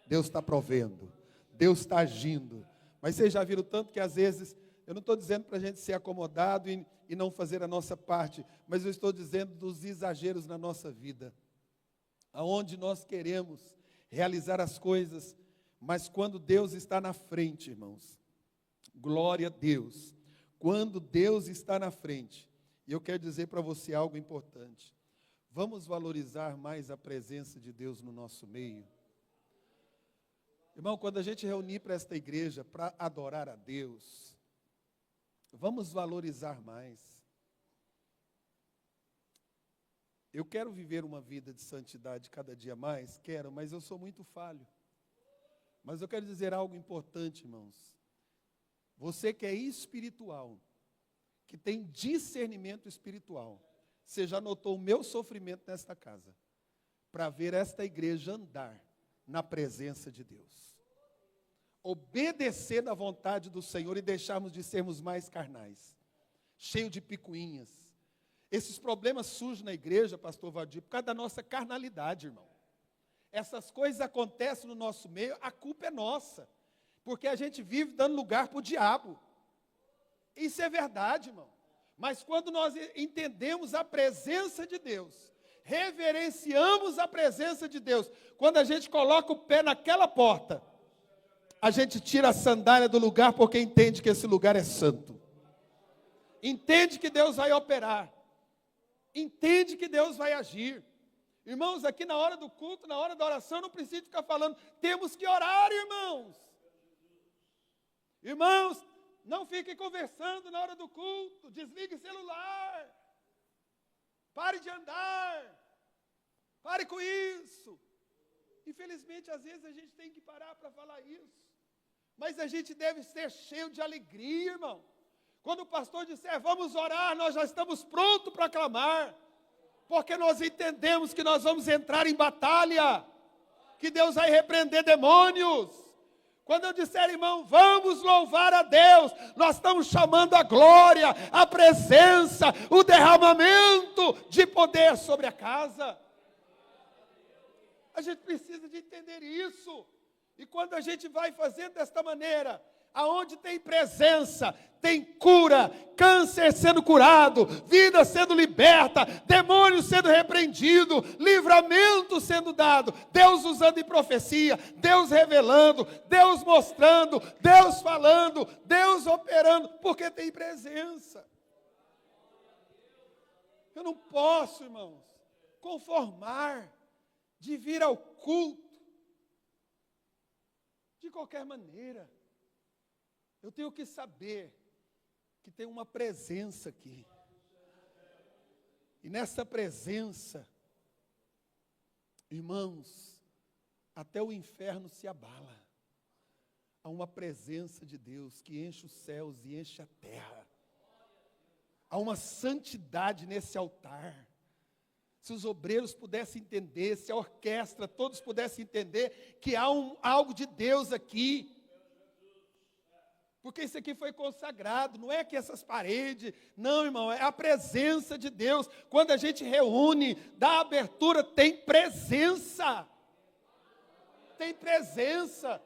Deus está provendo, Deus está agindo. Mas vocês já viram tanto que às vezes Eu não estou dizendo para a gente ser acomodado e não fazer a nossa parte, mas eu estou dizendo dos exageros na nossa vida, aonde nós queremos realizar as coisas, mas quando Deus está na frente, irmãos, glória a Deus, quando Deus está na frente, e eu quero dizer para você algo importante, vamos valorizar mais a presença de Deus no nosso meio. Irmão, quando a gente reunir para esta igreja, para adorar a Deus, vamos valorizar mais. Eu quero viver uma vida de santidade cada dia mais, quero, mas eu sou muito falho. Mas eu quero dizer algo importante, irmãos. Você que é espiritual, que tem discernimento espiritual, você já notou o meu sofrimento nesta casa, para ver esta igreja andar na presença de Deus. Obedecer na vontade do Senhor e deixarmos de sermos mais carnais, cheio de picuinhas. Esses problemas surgem na igreja, pastor Valdir, por causa da nossa carnalidade, irmão. Essas coisas acontecem no nosso meio, a culpa é nossa, porque a gente vive dando lugar para o diabo. Isso é verdade, irmão. Mas quando nós entendemos a presença de Deus, reverenciamos a presença de Deus, quando a gente coloca o pé naquela porta, a gente tira a sandália do lugar porque entende que esse lugar é santo. Entende que Deus vai operar. Entende que Deus vai agir. Irmãos, aqui na hora do culto, na hora da oração, não precisa ficar falando, temos que orar, irmãos. Irmãos, não fiquem conversando na hora do culto, desligue o celular. Pare de andar. Pare com isso. Infelizmente, às vezes a gente tem que parar para falar isso. Mas a gente deve ser cheio de alegria, irmão. Quando o pastor disser, vamos orar, nós já estamos prontos para clamar. Porque nós entendemos que nós vamos entrar em batalha. Que Deus vai repreender demônios. Quando eu disser, irmão, vamos louvar a Deus, nós estamos chamando a glória, a presença, o derramamento de poder sobre a casa. A gente precisa de entender isso. E quando a gente vai fazendo desta maneira, aonde tem presença, tem cura, câncer sendo curado, vida sendo liberta, demônio sendo repreendido, livramento sendo dado, Deus usando em profecia, Deus revelando, Deus mostrando, Deus falando, Deus operando, porque tem presença. Eu não posso, irmãos, conformar de vir ao culto de qualquer maneira. Eu tenho que saber que tem uma presença aqui. E nessa presença, irmãos, até o inferno se abala. Há uma presença de Deus que enche os céus e enche a terra. Há uma santidade nesse altar. Se os obreiros pudessem entender, se a orquestra, todos pudessem entender que há algo de Deus aqui. Porque isso aqui foi consagrado, não é que essas paredes, não, irmão, é a presença de Deus. Quando a gente reúne, dá abertura, tem presença. Tem presença.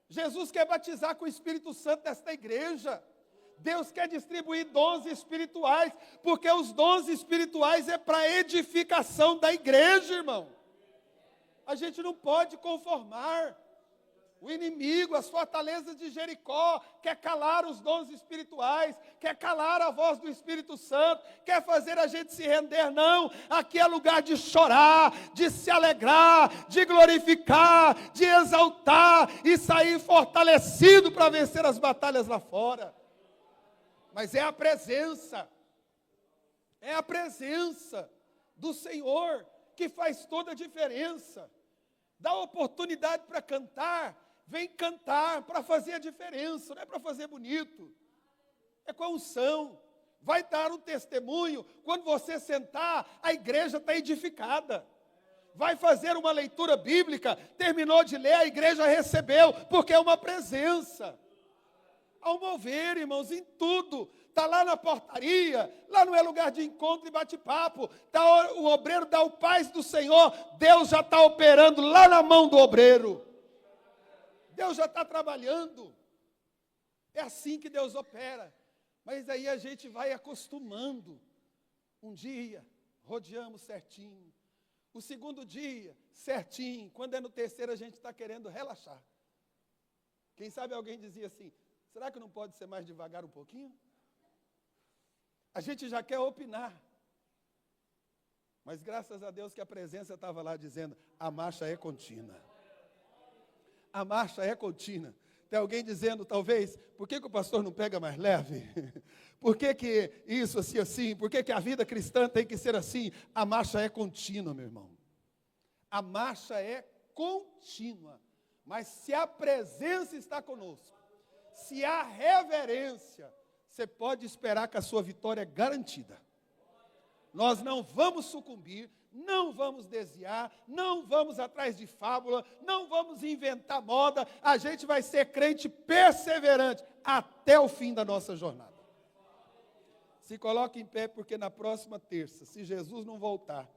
Jesus quer batizar com o Espírito Santo desta igreja. Deus quer distribuir dons espirituais, porque os dons espirituais é para edificação da igreja, irmão. A gente não pode conformar. O inimigo, as fortalezas de Jericó, quer calar os dons espirituais, quer calar a voz do Espírito Santo, quer fazer a gente se render. Não, aqui é lugar de chorar, de se alegrar, de glorificar, de exaltar e sair fortalecido para vencer as batalhas lá fora. Mas é a presença do Senhor que faz toda a diferença. Dá oportunidade para cantar, vem cantar para fazer a diferença, não é para fazer bonito, é com a unção. Vai dar um testemunho, quando você sentar, a igreja está edificada. Vai fazer uma leitura bíblica, terminou de ler, a igreja recebeu, porque é uma presença. Ao mover, irmãos, em tudo. Está lá na portaria, lá não é lugar de encontro e bate-papo. O obreiro dá o paz do Senhor, Deus já está operando lá na mão do obreiro. Deus já está trabalhando. É assim que Deus opera. Mas aí a gente vai acostumando. Um dia, rodeamos certinho. O segundo dia, certinho. Quando é no terceiro, a gente está querendo relaxar. Quem sabe alguém dizia assim, será que não pode ser mais devagar um pouquinho? A gente já quer opinar. Mas graças a Deus que a presença estava lá dizendo, a marcha é contínua. A marcha é contínua. Tem alguém dizendo, talvez, por que o pastor não pega mais leve? Por que isso, assim, assim? Por que a vida cristã tem que ser assim? A marcha é contínua, meu irmão. A marcha é contínua. Mas se a presença está conosco, se há reverência, você pode esperar que a sua vitória é garantida. Nós não vamos sucumbir, não vamos desviar, não vamos atrás de fábula, não vamos inventar moda, a gente vai ser crente perseverante até o fim da nossa jornada. Se coloque em pé, porque na próxima terça, se Jesus não voltar,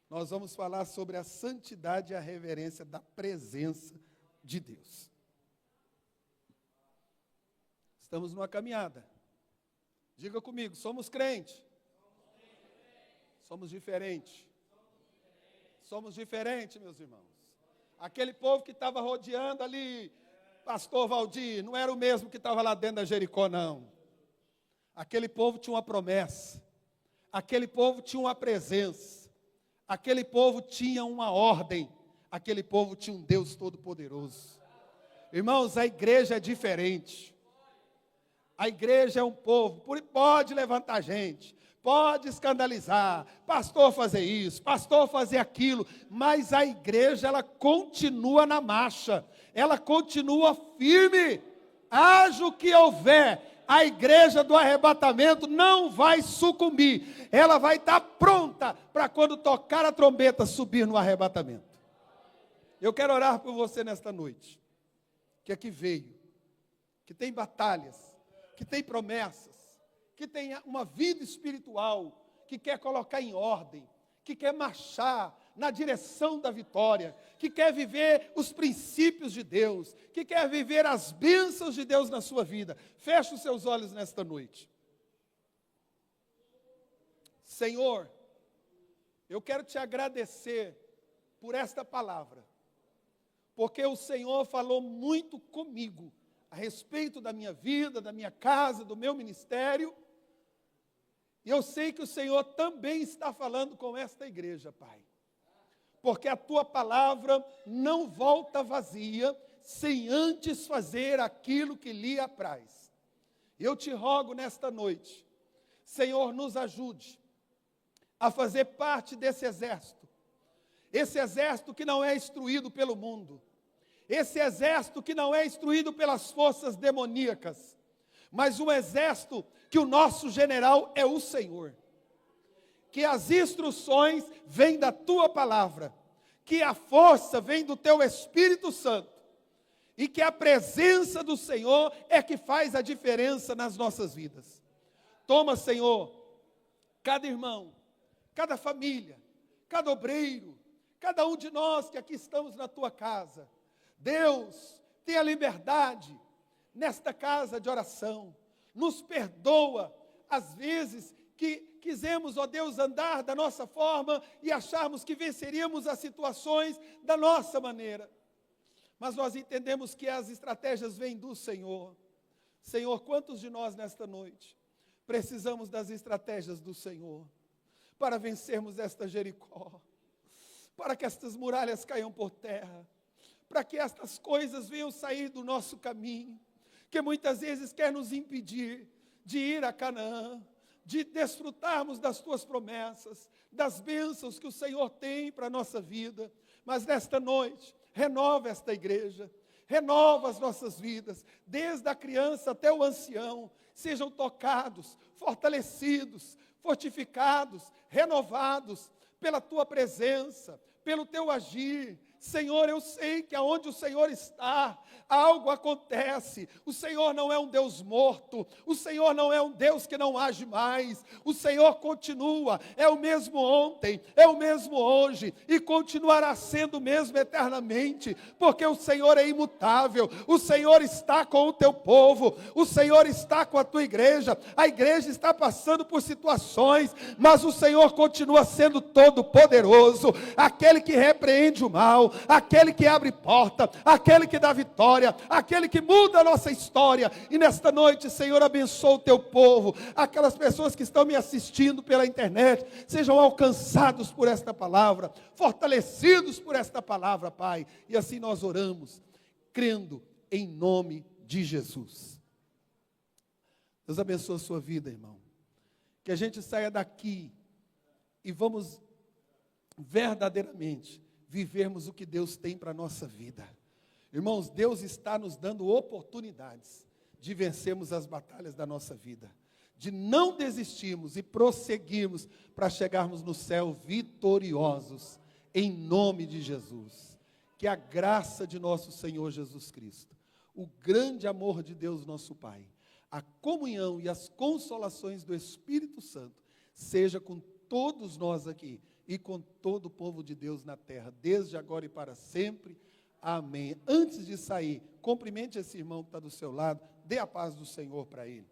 nós vamos falar sobre a santidade e a reverência da presença de Deus. Estamos numa caminhada. Diga comigo, somos crentes. Somos diferentes. Somos diferentes, meus irmãos. Aquele povo que estava rodeando ali, pastor Valdir, não era o mesmo que estava lá dentro da Jericó, não. Aquele povo tinha uma promessa. Aquele povo tinha uma presença. Aquele povo tinha uma ordem. Aquele povo tinha um Deus todo-poderoso. Irmãos, a igreja é diferente. A igreja é um povo, pode levantar gente, pode escandalizar, pastor fazer isso, pastor fazer aquilo, mas a igreja, ela continua na marcha, ela continua firme, haja o que houver, a igreja do arrebatamento não vai sucumbir, ela vai estar pronta para quando tocar a trombeta subir no arrebatamento. Eu quero orar por você nesta noite, que aqui veio, que tem batalhas, que tem promessas, que tem uma vida espiritual, que quer colocar em ordem, que quer marchar na direção da vitória, que quer viver os princípios de Deus, que quer viver as bênçãos de Deus na sua vida. Feche os seus olhos nesta noite. Senhor, eu quero te agradecer por esta palavra, porque o Senhor falou muito comigo a respeito da minha vida, da minha casa, do meu ministério. E eu sei que o Senhor também está falando com esta igreja, Pai. Porque a tua palavra não volta vazia, sem antes fazer aquilo que lhe apraz. Eu te rogo nesta noite, Senhor, nos ajude a fazer parte desse exército. Esse exército que não é instruído pelo mundo. Esse exército que não é instruído pelas forças demoníacas, mas um exército que o nosso general é o Senhor. Que as instruções vêm da tua palavra, que a força vem do teu Espírito Santo, e que a presença do Senhor é que faz a diferença nas nossas vidas. Toma, Senhor, cada irmão, cada família, cada obreiro, cada um de nós que aqui estamos na tua casa. Deus, tenha liberdade nesta casa de oração. Nos perdoa as vezes que quisemos, ó Deus, andar da nossa forma e acharmos que venceríamos as situações da nossa maneira. Mas nós entendemos que as estratégias vêm do Senhor. Senhor, quantos de nós nesta noite precisamos das estratégias do Senhor para vencermos esta Jericó, para que estas muralhas caiam por terra, para que estas coisas venham sair do nosso caminho, que muitas vezes quer nos impedir de ir a Canaã, de desfrutarmos das tuas promessas, das bênçãos que o Senhor tem para a nossa vida. Mas nesta noite, renova esta igreja, renova as nossas vidas, desde a criança até o ancião, sejam tocados, fortalecidos, fortificados, renovados pela tua presença, pelo teu agir. Senhor, eu sei que aonde o Senhor está, algo acontece. O Senhor não é um Deus morto, o Senhor não é um Deus que não age mais. O Senhor continua, é o mesmo ontem, é o mesmo hoje e continuará sendo o mesmo eternamente, porque o Senhor é imutável. O Senhor está com o teu povo, o Senhor está com a tua igreja. A igreja está passando por situações, mas o Senhor continua sendo todo poderoso, aquele que repreende o mal, aquele que abre porta, aquele que dá vitória, aquele que muda a nossa história. E nesta noite, Senhor, abençoa o teu povo, aquelas pessoas que estão me assistindo pela internet, sejam alcançados por esta palavra, fortalecidos por esta palavra, Pai. E assim nós oramos, crendo em nome de Jesus. Deus abençoe a sua vida, irmão. Que a gente saia daqui e vamos verdadeiramente vivermos o que Deus tem para a nossa vida. Irmãos, Deus está nos dando oportunidades de vencermos as batalhas da nossa vida, de não desistirmos e prosseguirmos para chegarmos no céu vitoriosos, em nome de Jesus. Que a graça de nosso Senhor Jesus Cristo, o grande amor de Deus nosso Pai, a comunhão e as consolações do Espírito Santo, seja com todos nós aqui, e com todo o povo de Deus na terra, desde agora e para sempre. Amém. Antes de sair, cumprimente esse irmão que está do seu lado, dê a paz do Senhor para ele.